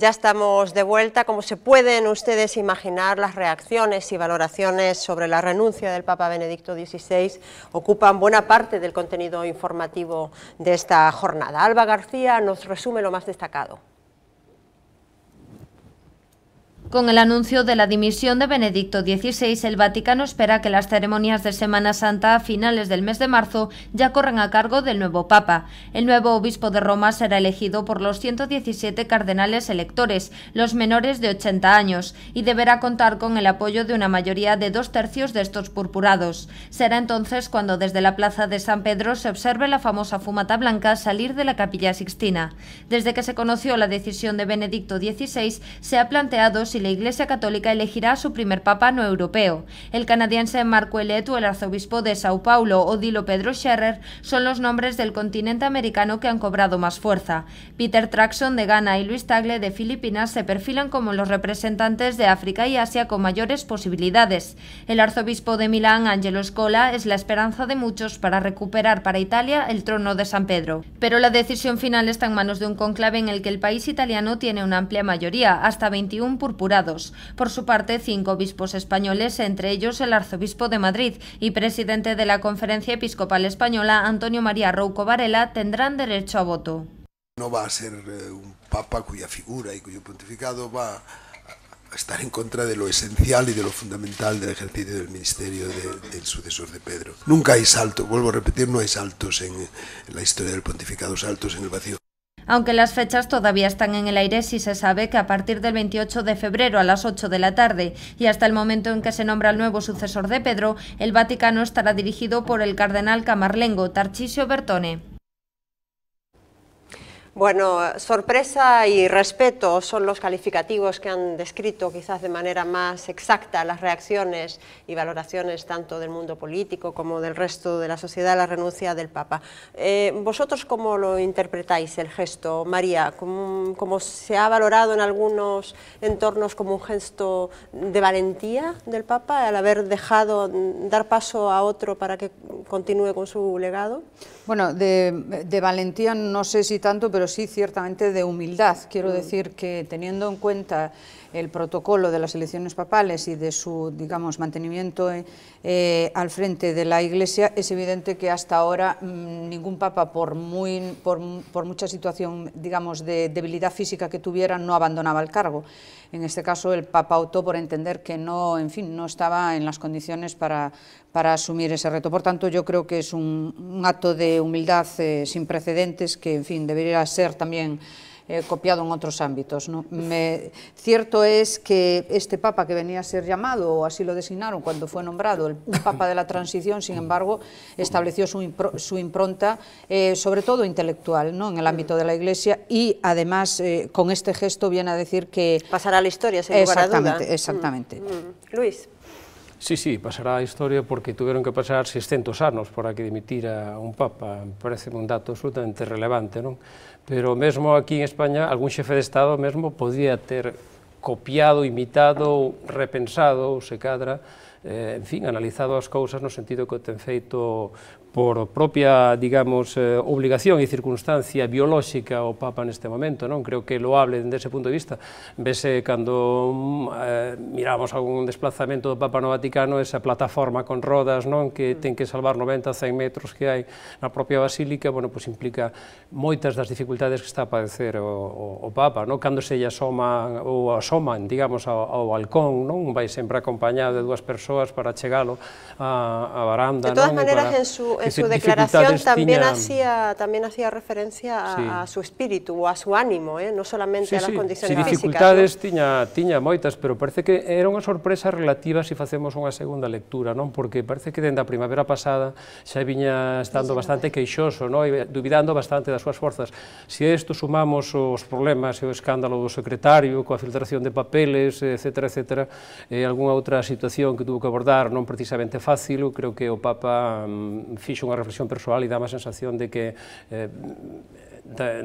Ya estamos de vuelta. Como se pueden ustedes imaginar, las reacciones y valoraciones sobre la renuncia del Papa Benedicto XVI ocupan buena parte del contenido informativo de esta jornada. Alba García nos resume lo más destacado. Con el anuncio de la dimisión de Benedicto XVI, el Vaticano espera que las ceremonias de Semana Santa a finales del mes de marzo ya corran a cargo del nuevo Papa. El nuevo obispo de Roma será elegido por los 117 cardenales electores, los menores de 80 años, y deberá contar con el apoyo de una mayoría de 2/3 de estos purpurados. Será entonces cuando desde la plaza de San Pedro se observe la famosa fumata blanca salir de la Capilla Sixtina. Desde que se conoció la decisión de Benedicto XVI, se ha planteado si la Iglesia Católica elegirá a su primer papa no europeo. El canadiense Marco Elliott o el arzobispo de Sao Paulo, Odilo Pedro Scherer, son los nombres del continente americano que han cobrado más fuerza. Peter Traxon de Ghana y Luis Tagle de Filipinas se perfilan como los representantes de África y Asia con mayores posibilidades. El arzobispo de Milán, Angelo Scola, es la esperanza de muchos para recuperar para Italia el trono de San Pedro. Pero la decisión final está en manos de un cónclave en el que el país italiano tiene una amplia mayoría, hasta 21 purpurados. Por su parte, 5 obispos españoles, entre ellos el arzobispo de Madrid y presidente de la Conferencia Episcopal Española, Antonio María Rouco Varela, tendrán derecho a voto. No va a ser un papa cuya figura y cuyo pontificado va a estar en contra de lo esencial y de lo fundamental del ejercicio del ministerio del sucesor de Pedro. Nunca hay saltos, vuelvo a repetir, no hay saltos en la historia del pontificado, saltos en el vacío. Aunque las fechas todavía están en el aire, sí se sabe que a partir del 28 de febrero a las 8 de la tarde y hasta el momento en que se nombra el nuevo sucesor de Pedro, el Vaticano estará dirigido por el cardenal camarlengo Tarcisio Bertone. Bueno, sorpresa y respeto son los calificativos que han descrito quizás de manera más exacta las reacciones y valoraciones tanto del mundo político como del resto de la sociedad a la renuncia del Papa. ¿Vosotros cómo lo interpretáis el gesto, María? ¿Cómo se ha valorado en algunos entornos como un gesto de valentía del Papa al haber dejado dar paso a otro para que continúe con su legado? Bueno, de valentía no sé si tanto, pero sí ciertamente de humildad. Quiero decir que teniendo en cuenta el protocolo de las elecciones papales y de su, digamos, mantenimiento al frente de la Iglesia, es evidente que hasta ahora ningún papa, por mucha situación, digamos, de debilidad física que tuviera, no abandonaba el cargo. En este caso, el Papa optó por entender que no, en fin, no estaba en las condiciones para asumir ese reto. Por tanto, yo creo que es un acto de humildad sin precedentes que, en fin, debería ser también copiado en otros ámbitos, ¿no? Cierto es que este Papa que venía a ser llamado, o así lo designaron cuando fue nombrado, un Papa de la transición, sin embargo, estableció su impronta, sobre todo intelectual, ¿no?, en el ámbito de la Iglesia, y además con este gesto viene a decir que... Pasará a la historia, sin lugar a duda. Exactamente. Luis. Sí, pasará a historia porque tuvieron que pasar 600 anos para que dimitira un Papa, parece un dato absolutamente relevante, non? Pero mesmo aquí en España, algún xefe de Estado mesmo podía ter copiado, imitado, repensado, ou se cadra, en fin, analizado as cousas no sentido que o ten feito por propia, digamos, obligación e circunstancia biolóxica o Papa neste momento, non? Creo que loable dende ese punto de vista. Vese cando miramos algún desplazamento do Papa no Vaticano, esa plataforma con rodas, non? Que ten que salvar 90 a 100 metros que hai na propia basílica, bueno, pois implica moitas das dificultades que está a padecer o Papa, non? Cando se lle asoman, digamos, ao balcón, non? Vai sempre acompañado de 2 persoas para chegalo á baranda, non? De todas maneras, en su declaración también hacía referencia a su espíritu o a su ánimo, no solamente a las condiciones físicas. Dificultades tiña moitas, pero parece que era unha sorpresa relativa se facemos unha segunda lectura, non? Porque parece que dende a primavera pasada xa viña estando bastante queixoso, non? E dubidando bastante das súas forzas. Se a isto sumamos os problemas e o escándalo do secretario, coa filtración de papeles, etcétera, e algunha outra situación que tuvo que abordar non precisamente fácil, creo que o Papa fixo unha reflexión persoal e dá má sensación de que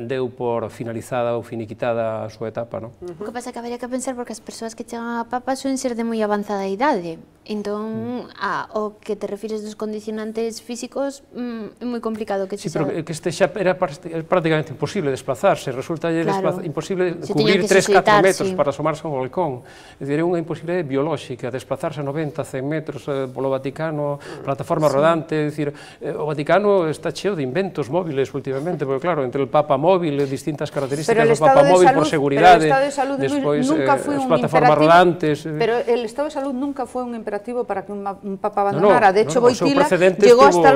deu por finalizada ou finiquitada a súa etapa, non? O que pasa é que habería que pensar porque as persoas que chegan a Papa suelen ser de moi avanzada idade. Entón, ao que te refires dos condicionantes físicos, é moi complicado que se Sí, pero que este xa era prácticamente imposible desplazarse, resulta imposible cubrir 3-4 metros para asomarse ao balcón. É dicir, é unha imposibilidade biolóxica, desplazarse 90-100 metros polo Vaticano, plataforma rodante, é dicir, o Vaticano está cheo de inventos móviles últimamente, porque claro, entre el Papa móvil, distintas características do Papa móvil por seguridade, despois as plataformas rodantes... Pero el estado de salud nunca foi un imperativo para que un papa abandonara. De hecho, Boitila llegó hasta el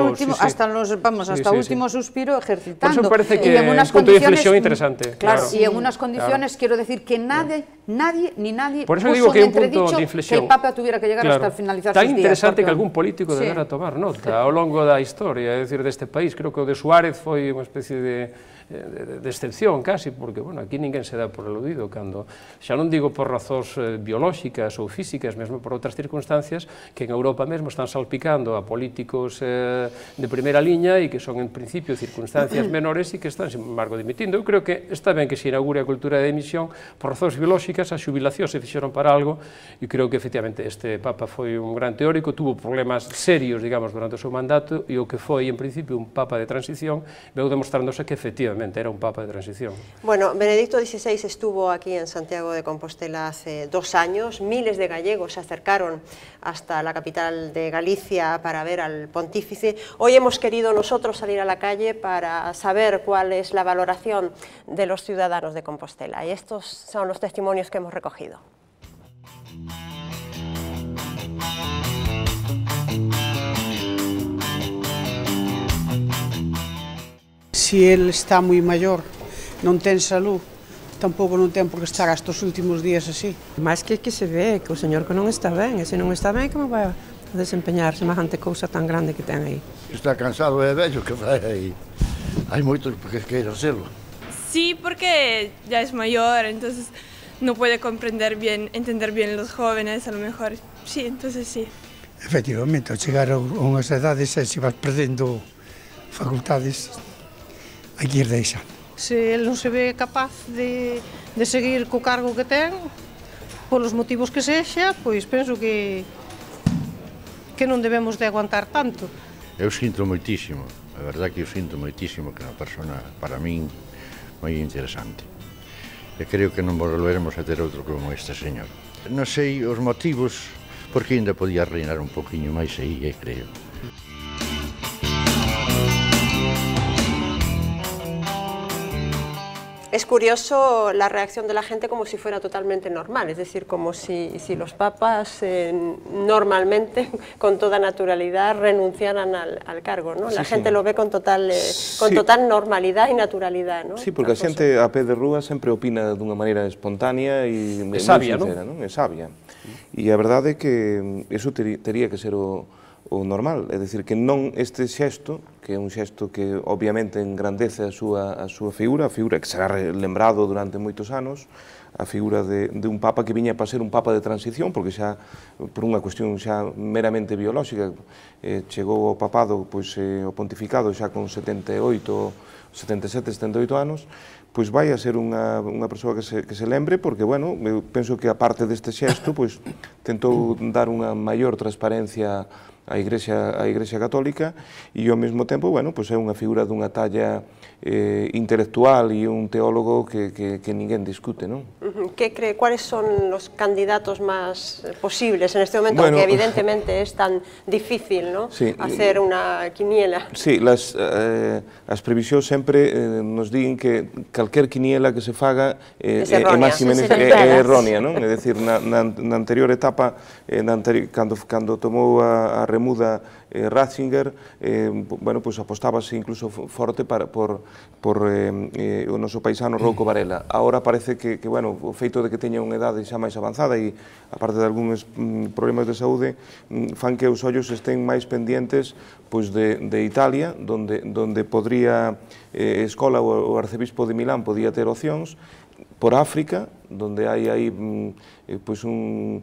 último suspiro ejercitando. Por eso parece que es un punto de inflexión interesante. Claro, y en unas condiciones, quiero decir, que nadie puso en entredicho que el papa tuviera que llegar hasta finalizar sus días. Tan interesante que algún político debera tomar nota ao longo da historia, é dicir, deste país. Creo que o de Suárez foi unha especie de excepción casi, porque, bueno, aquí ninguén se dá por eludido cando, xa non digo por razóns biolóxicas ou físicas, mesmo por outras circunstancias, que en Europa mesmo están salpicando a políticos de primeira liña e que son, en principio, circunstancias menores e que están, sin embargo, dimitindo. Eu creo que está ben que se inaugure a cultura de dimisión por razóns biolóxicas, as xubilacións se fixeron para algo, e creo que, efectivamente, este Papa foi un gran teórico, tuvo problemas serios, digamos, durante o seu mandato, e o que foi, en principio, un Papa de transición, veu demostrándose que, efectivamente, era un Papa de transición. Bueno, Benedicto XVI estuvo aquí en Santiago de Compostela hace 2 años, miles de gallegos se acercaron hasta la capital de Galicia para ver al pontífice. Hoy hemos querido nosotros salir a la calle para saber cuál es la valoración de los ciudadanos de Compostela, y estos son los testimonios que hemos recogido. Si el está moi maior, non ten salud, tampouco non ten por que estar hasta os últimos días así. Mas que se ve que o señor que non está ben, e se non está ben, como vai a desempeñar semejante cousa tan grande que ten aí? Está cansado e vello, que vai aí. Hai moitos que queiran serlo. Sí, porque ya es mayor, entonces no puede comprender bien, entender bien los jóvenes, a lo mejor. Sí, entonces sí. Efectivamente, ao chegar a unhas edades, se vas perdendo facultades, hai que ir deixando. Se ele non se ve capaz de seguir co cargo que ten, polos motivos que sexa, pois penso que non debemos de aguantar tanto. Eu sinto moitísimo, a verdade que eu sinto moitísimo, que é unha persona, para min, moi interesante. E creo que non volveremos a ter outro como este señor. Non sei os motivos, porque ainda podía reinar un poquinho máis aí, creo. Es curioso la reacción de la gente como si fuera totalmente normal, es decir, como si los papas normalmente, con toda naturalidad, renunciaran al cargo, ¿no? La gente lo ve con total normalidad y naturalidad, ¿no? Sí, porque a xente a pé de rúa sempre opina dunha maneira espontánea e moi sincera, non? É sabia. E a verdade é que iso tería que ser o normal, é dicir, que non este xesto, que é un xesto que obviamente engrandece a súa figura, a figura que será lembrado durante moitos anos, a figura de un papa que viña para ser un papa de transición, porque xa, por unha cuestión xa meramente biolóxica, chegou ao papado, ao pontificado xa con 77, 78 anos, pois vai a ser unha persoa que se lembre, porque, bueno, eu penso que a parte deste xesto, pois, tentou dar unha maior transparencia a Igrexa Católica e ao mesmo tempo, bueno, pois é unha figura dunha talla intelectual e un teólogo que ninguén discute, non? ¿Qué cree? ¿Cuáles son los candidatos más posibles en este momento? Bueno, aunque evidentemente es tan difícil, ¿no? Sí, hacer una quiniela. Sí, as previsións sempre nos din que calquer quiniela que se faga é errónea, non? É dicir, na anterior etapa, cando tomou a remuda Ratzinger, bueno, pois apostábase incluso forte por o noso paisano Rouco Varela. Agora parece que, bueno, o feito de que teña unha idade xa máis avanzada e, aparte de algúns problemas de saúde, fan que os ollos estén máis pendientes pois de Italia, donde podría Escola, o arcebispo de Milán, podía ter opcións, por África, donde hai aí pois un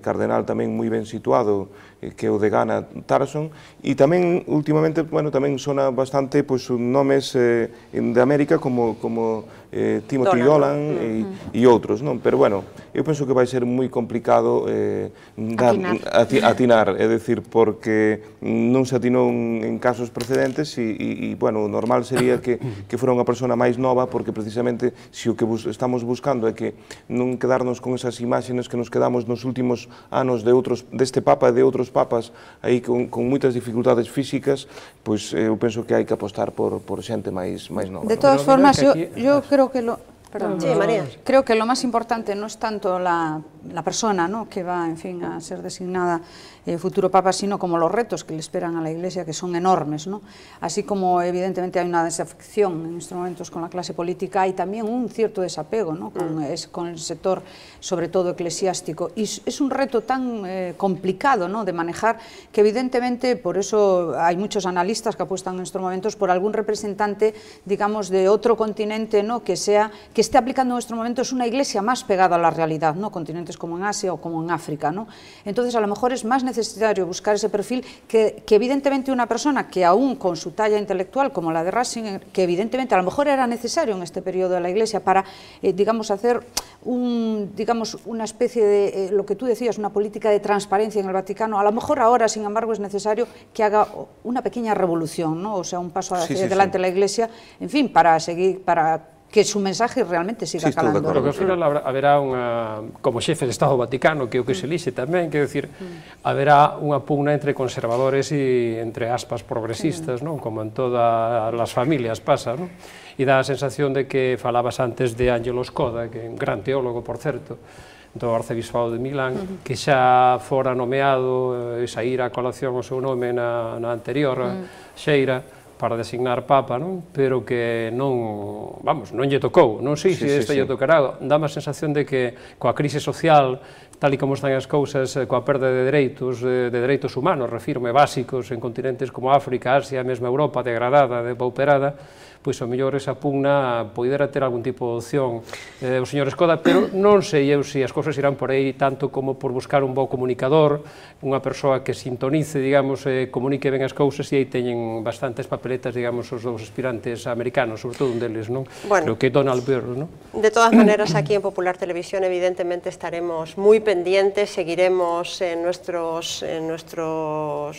cardenal tamén moi ben situado, que é o de Ghana, Tarson, e tamén, últimamente, bueno, tamén sona bastante pois nomes de América como Timothy Dolan e outros, non? Pero, bueno, eu penso que vai ser moi complicado atinar, é dicir, porque non se atinou en casos precedentes e, bueno, o normal sería que fora unha persona máis nova, porque precisamente se o que estamos buscando é que non quedarnos con esas imaxes que nos quedamos nos últimos anos deste Papa e de outros papas aí con moitas dificultades físicas, pois eu penso que hai que apostar por xente máis nova. De todas formas, yo creo que creo que lo más importante no es tanto la persona, ¿no?, que va, en fin, a ser designada futuro Papa, sino como los retos que le esperan a la Iglesia, que son enormes, ¿no? Así como evidentemente hay una desafección en estos momentos con la clase política, hay también un cierto desapego, ¿no?, con el sector, sobre todo eclesiástico, y es un reto tan complicado, ¿no?, de manejar, que evidentemente por eso hay muchos analistas que apuestan en estos momentos por algún representante, digamos, de otro continente, ¿no?, que esté aplicando en estos momentos una Iglesia más pegada a la realidad, ¿no?, continentes como en Asia o como en África, ¿no? Entonces, a lo mejor es más necesario buscar ese perfil que evidentemente una persona que aún con su talla intelectual como la de Ratzinger, que evidentemente a lo mejor era necesario en este periodo de la Iglesia para, digamos, hacer una especie de, lo que tú decías, una política de transparencia en el Vaticano, a lo mejor ahora, sin embargo, es necesario que haga una pequeña revolución, ¿no?, o sea, un paso hacia adelante la Iglesia, en fin, para que su mensaje realmente siga calando. Pero que ao final haberá como xefe de Estado Vaticano, que é o que se lixe tamén, quero dicir, haberá unha pugna entre conservadores e entre aspas progresistas, non? Como en todas as familias pasa, non? E dá a sensación de que falabas antes de Angelo Scoda, que é un gran teólogo, por certo, do arcebispado de Milán, que xa fora nomeado e saíra a colación o seu nome na anterior xeira, para designar Papa, non? Pero que non, vamos, non lle tocou, non sei se este lle tocará, dá a sensación de que coa crise social, tal e como están as cousas, coa perda de dereitos humanos, refirme, básicos, en continentes como África, Asia, mesmo Europa, degradada, depauperada, pois ao mellor esa pugna poidera ter algún tipo de opción o señor Scoda, pero non sei eu se as cousas irán por aí tanto como por buscar un bo comunicador, unha persoa que sintonice, digamos, comunique ben as cousas, e aí teñen bastantes papeletas, digamos, os dous aspirantes americanos, sobre todo un deles, non? Creo que Donald Byrd, non? De todas maneras, aquí en Popular Televisión, evidentemente, estaremos muy pendientes, seguiremos en nuestros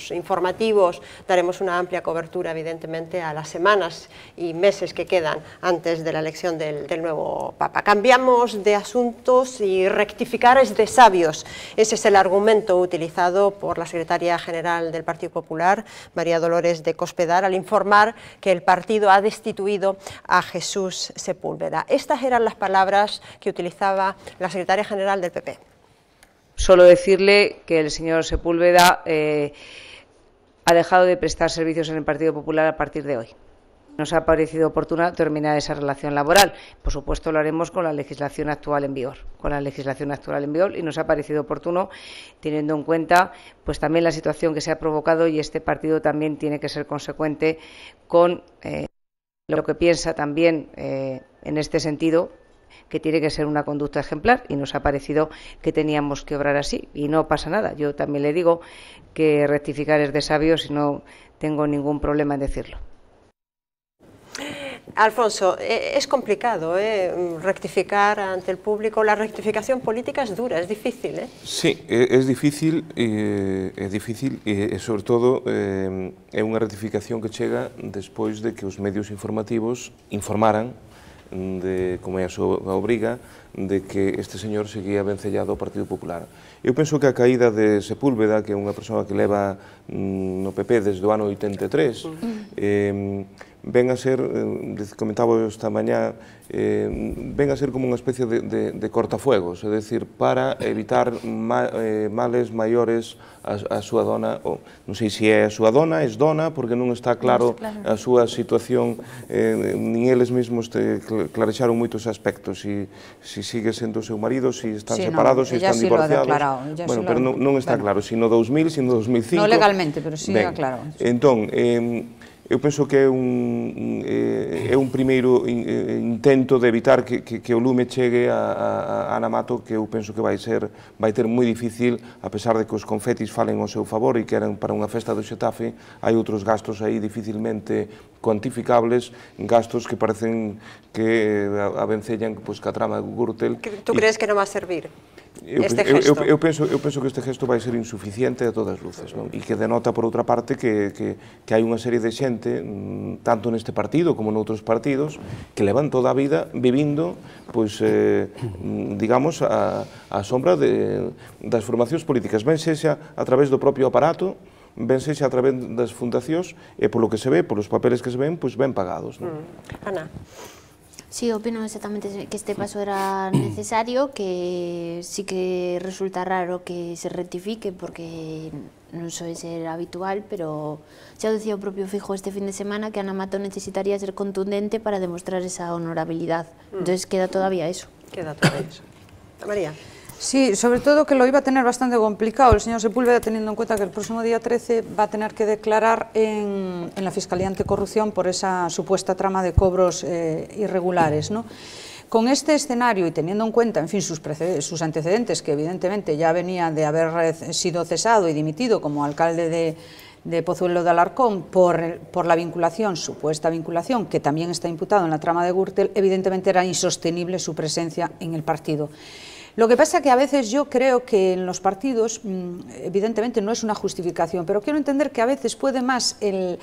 informativos, daremos una amplia cobertura, evidentemente, a las semanas y meses que quedan antes de la elección del nuevo Papa. Cambiamos de asuntos y rectificar es de sabios. Ese es el argumento utilizado por la secretaria general del Partido Popular, María Dolores de Cospedal, al informar que el partido ha destituido a Jesús Sepúlveda. Estas eran las palabras que utilizaba la secretaria general del PP. Solo decirle que el señor Sepúlveda ha dejado de prestar servicios en el Partido Popular a partir de hoy. Nos ha parecido oportuno terminar esa relación laboral. Por supuesto, lo haremos con la legislación actual en vigor, y nos ha parecido oportuno, teniendo en cuenta pues también la situación que se ha provocado, y este partido también tiene que ser consecuente con lo que piensa también en este sentido, que tiene que ser una conducta ejemplar, y nos ha parecido que teníamos que obrar así, y no pasa nada. Yo también le digo que rectificar es de sabios y no tengo ningún problema en decirlo. Alfonso, es complicado rectificar ante el público. La rectificación política es dura, es difícil, ¿eh? Sí, es difícil, e sobre todo é unha rectificación que chega despois de que os medios informativos informaran, como é a súa obriga, de que este señor seguía vencellado ao Partido Popular. Eu penso que a caída de Sepúlveda, que é unha persoa que leva no PP desde o ano 83, ven a ser, comentaba esta mañá, ven a ser como unha especie de cortafuegos, é dicir, para evitar males maiores a súa dona, non sei se é a súa dona, es dona, porque non está claro a súa situación, nin eles mesmos clarexaron moitos aspectos, se sigue sendo o seu marido, se están separados, se están divorciados. Bueno, pero non está claro, se no 2000, se no 2005. Non legalmente, pero sí aclarado. Entón, eu penso que é un primeiro intento de evitar que o lume chegue a Ana Mato, que eu penso que vai ter moi difícil, a pesar de que os confetis falen ao seu favor e que eran para unha festa do Xetafe, hai outros gastos aí dificilmente cuantificables, gastos que parecen que avencellan que a trama de Gürtel. ¿Tú crees que non va a servir este gesto? Eu penso que este gesto vai ser insuficiente a todas luces, e que denota, por outra parte, que hai unha serie de xente, tanto neste partido como noutros partidos, que levan toda a vida vivindo, digamos, a sombra das formacións políticas, ben sexa a través do propio aparato, ben sexa a través das fundacións, e polo que se ve, polos papeles que se ven, ben pagados. Ana. Sí, opino exactamente que este paso era necesario, que sí que resulta raro que se rectifique porque non soe ser habitual, pero xa decía o propio Feijóo este fin de semana que Ana Mato necesitaría ser contundente para demostrar esa honorabilidad. Entonces queda todavía eso. Queda todavía eso. María. Sí, sobre todo que lo iba a tener bastante complicado el señor Sepúlveda, teniendo en cuenta que el próximo día 13 va a tener que declarar en la Fiscalía Anticorrupción por esa supuesta trama de cobros irregulares, ¿no? Con este escenario y teniendo en cuenta, en fin, sus antecedentes, que evidentemente ya venía de haber sido cesado y dimitido como alcalde de Pozuelo de Alarcón por la vinculación, supuesta vinculación, que también está imputado en la trama de Gürtel, evidentemente era insostenible su presencia en el partido. Lo que pasa que a veces yo creo que en los partidos, evidentemente no es una justificación, pero quiero entender que a veces puede más el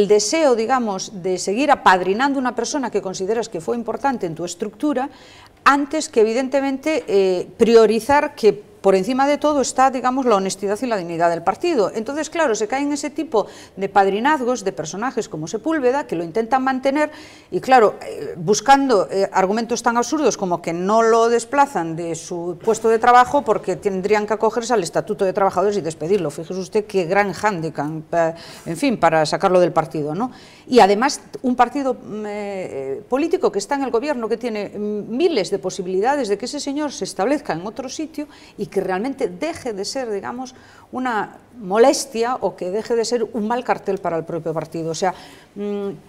deseo, digamos, de seguir apadrinando una persona que consideras que fue importante en tu estructura, antes que evidentemente priorizar que por encima de todo está, digamos, la honestidad y la dignidad del partido. Entonces, claro, se cae en ese tipo de padrinazgos de personajes como Sepúlveda, que lo intentan mantener, y claro, buscando argumentos tan absurdos como que no lo desplazan de su puesto de trabajo porque tendrían que acogerse al Estatuto de Trabajadores y despedirlo. Fíjese usted qué gran hándicap, en fin, para sacarlo del partido, ¿no? Y además, un partido político que está en el gobierno, que tiene miles de posibilidades de que ese señor se establezca en otro sitio y que realmente deje de ser, digamos, una molestia o que deje de ser un mal cartel para el propio partido. O sea,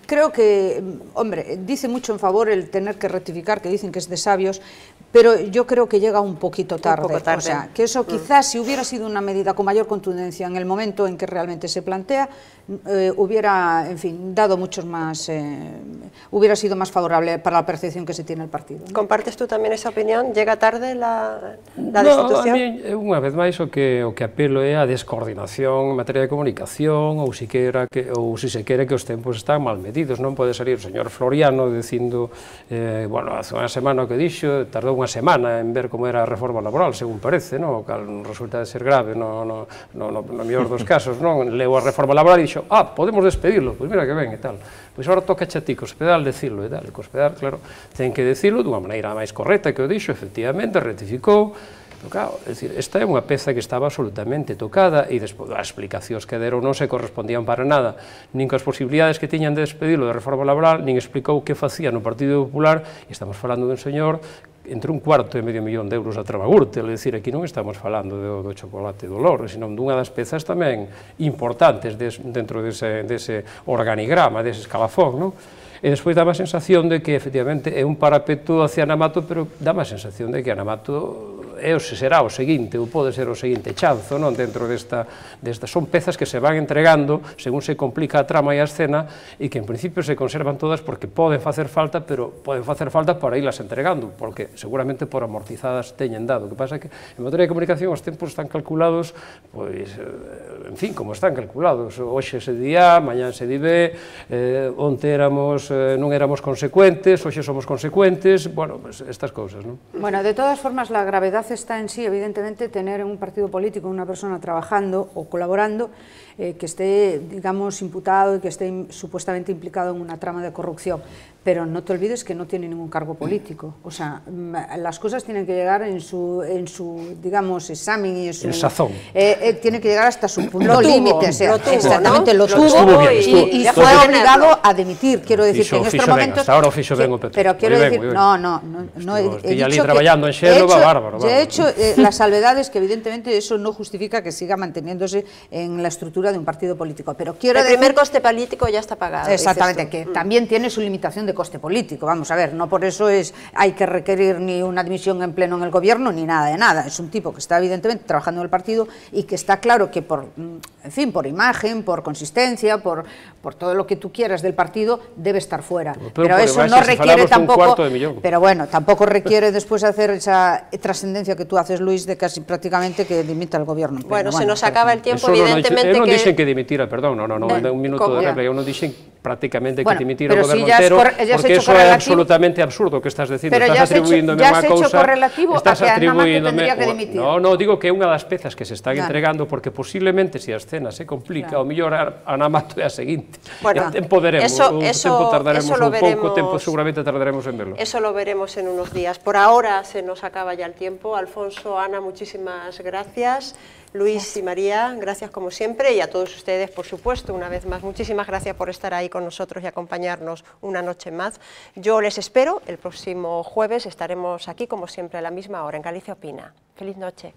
creo que, hombre, dice mucho en favor el tener que rectificar, que dicen que es de sabios, pero yo creo que llega un poquito tarde. O sea, que eso quizás si hubiera sido una medida con mayor contundencia en el momento en que realmente se plantea, hubiera, en fin, dado muchos más, hubiera sido más favorable para la percepción que se tiene el partido, ¿no? ¿Compartes tú tamén esa opinión? Llega tarde la destitución? A mí, unha vez máis, o que apelo é a descoordinación en materia de comunicación, ou se se quere que os tempos están mal medidos. Non pode salir o señor Floriano dicindo, bueno, hace unha semana o que dixo, tardou unha semana en ver como era a reforma laboral, según parece, non? O cal resulta de ser grave no mellor dos casos, non? Leu a reforma laboral e dixo, podemos despedirlo, pois mira que ben e tal. Pois agora toca a ti, Cospedal, decirlo e tal. E Cospedal, claro, ten que decirlo dunha maneira máis correcta que o dixo, efectivamente, rectificou. Pero claro, é dicir, esta é unha peza que estaba absolutamente tocada e despois as explicacións que deron non se correspondían para nada, nin coas posibilidades que tiñan de despedirlo de reforma laboral, nin explicou que facía no Partido Popular, e estamos falando dun señor entre $1,25 millón de euros a trama Gürtel, é dicir, aquí non estamos falando do chocolate do Loro, senón dunha das pezas tamén importantes dentro dese organigrama, dese escalafón, non? E despois dá a sensación de que, efectivamente, é un parapeto hacia Ana Mato, pero dá a sensación de que Ana Mato será o seguinte, ou pode ser o seguinte chanzo, non? Dentro desta son pezas que se van entregando según se complica a trama e a escena e que en principio se conservan todas porque poden facer falta, pero poden facer falta para irlas entregando, porque seguramente por amortizadas teñen dado. O que pasa é que en materia de comunicación os tempos están calculados, pois, en fin, como están calculados. Hoxe se di A, mañán se di B, onte non éramos consecuentes, hoxe somos consecuentes, bueno, pues estas cousas, non? Bueno, de todas formas, la gravedad está en sí, evidentemente, tener en un partido político una persona trabajando o colaborando que esté, digamos, imputado y que esté supuestamente implicado en una trama de corrupción. pero no te olvides que no tiene ningún cargo político. O sea, las cosas tienen que llegar en su digamos, examen y en su... El sazón. Tiene que llegar hasta su punto límite. Exactamente, lo tuvo y fue obligado a dimitir. Quiero decir que en estos momentos... Hasta ahora o fixo ben o PP. Pero quiero decir, no he dicho que... De hecho, las salvedades que evidentemente eso no justifica que siga manteniéndose en la estructura de un partido político. Pero quiero decir... El primer coste político ya está pagado. Exactamente, que también tiene su limitación de coste político, vamos a ver, no por eso hay que requerir ni una admisión en pleno en el gobierno ni nada de nada, es un tipo que está evidentemente trabajando en el partido y que está claro que por imagen, por consistencia, por todo lo que tú quieras del partido, debe estar fuera, pero eso no requiere tampoco, pero bueno, tampoco requiere después hacer esa trascendencia que tú haces, Luis, de casi prácticamente que dimita el gobierno. Bueno, se nos acaba el tiempo, evidentemente que... Eu non dixen que dimitira, perdón, un minuto de réplica, eu non dixen prácticamente que dimitira o goberno entero, porque eso é absolutamente absurdo que estás dicindo. Estás atribuíndome unha cousa, estás atribuíndome... Non, digo que é unha das pezas que se están entregando, porque posiblemente se a escena se complica, o mellor Ana Mato é a seguinte. O tempo tardaremos un pouco, tempo seguramente tardaremos en verlo. Eso lo veremos en unos días. Por ahora se nos acaba ya el tiempo. Alfonso, Ana, muchísimas gracias. Luis y María, gracias como siempre, y a todos ustedes, por supuesto, una vez más, muchísimas gracias por estar ahí con nosotros y acompañarnos una noche más. Yo les espero, el próximo jueves estaremos aquí, como siempre, a la misma hora, en Galicia Opina. Feliz noche.